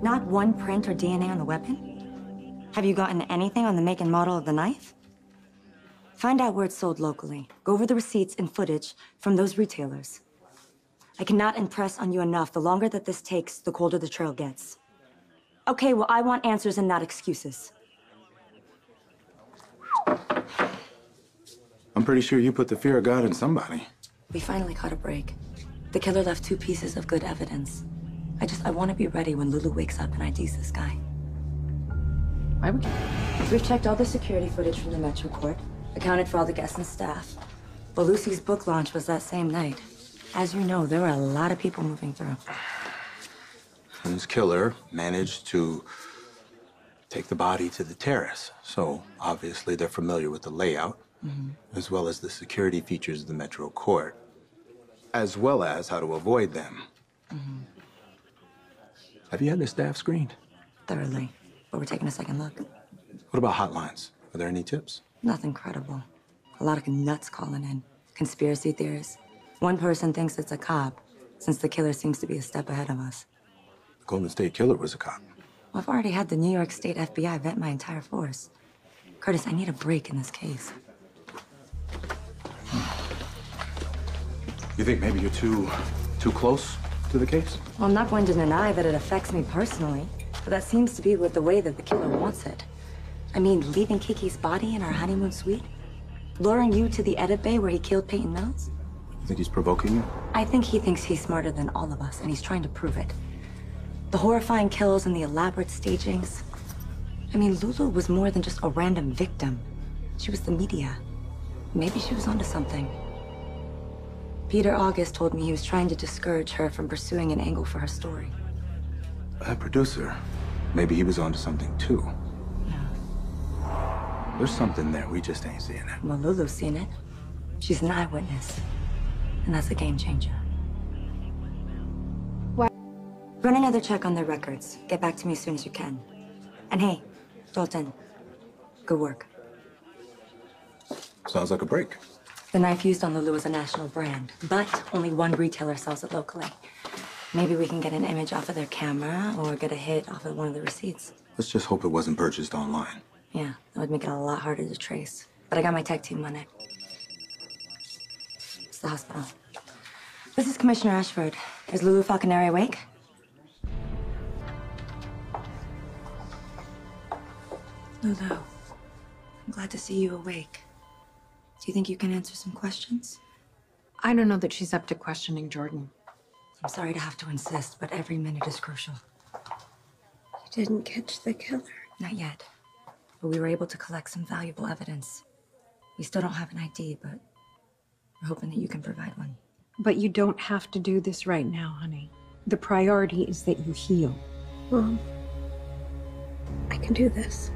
Not one print or DNA on the weapon? Have you gotten anything on the make and model of the knife? Find out where it's sold locally. Go over the receipts and footage from those retailers. I cannot impress on you enough. The longer that this takes, the colder the trail gets. Okay, well, I want answers and not excuses. I'm pretty sure you put the fear of God in somebody. We finally caught a break. The killer left 2 pieces of good evidence. I want to be ready when Lulu wakes up and IDs this guy. Why would you? We've checked all the security footage from the Metro Court, accounted for all the guests and staff. But Lucy's book launch was that same night. As you know, there were a lot of people moving through. And this killer managed to take the body to the terrace. So obviously they're familiar with the layout, as well as the security features of the Metro Court, as well as how to avoid them. Have you had the staff screened? Thoroughly. But we're taking a second look. What about hotlines? Are there any tips? Nothing credible. A lot of nuts calling in. Conspiracy theorists. One person thinks it's a cop, since the killer seems to be a step ahead of us. The Golden State Killer was a cop. Well, I've already had the New York State FBI vet my entire force. Curtis, I need a break in this case. You think maybe you're too close to the case? Well, I'm not going to deny that it affects me personally, but that seems to be the way that the killer wants it. I mean, leaving Kiki's body in our honeymoon suite? Luring you to the edit bay where he killed Peyton Mills? You think he's provoking you? I think he thinks he's smarter than all of us, and he's trying to prove it. The horrifying kills and the elaborate stagings. I mean, Lulu was more than just a random victim. She was the media. Maybe she was onto something. Peter August told me he was trying to discourage her from pursuing an angle for her story. That producer, maybe he was onto something too. Yeah. There's something there, we just ain't seeing it. Well, Lulu's seen it. She's an eyewitness. And that's a game changer. What? Run another check on their records. Get back to me as soon as you can. And hey, Dalton, good work. Sounds like a break. The knife used on Lulu is a national brand, but only one retailer sells it locally. Maybe we can get an image off of their camera or get a hit off of one of the receipts. Let's just hope it wasn't purchased online. Yeah, that would make it a lot harder to trace. But I got my tech team on it. It's the hospital. This is Commissioner Ashford. Is Lulu Falconeri awake? Lulu, I'm glad to see you awake. Do you think you can answer some questions? I don't know that she's up to questioning Jordan. I'm sorry to have to insist, but every minute is crucial. You didn't catch the killer? Not yet. But we were able to collect some valuable evidence. We still don't have an ID, but we're hoping that you can provide one. But you don't have to do this right now, honey. The priority is that you heal. Mom, I can do this.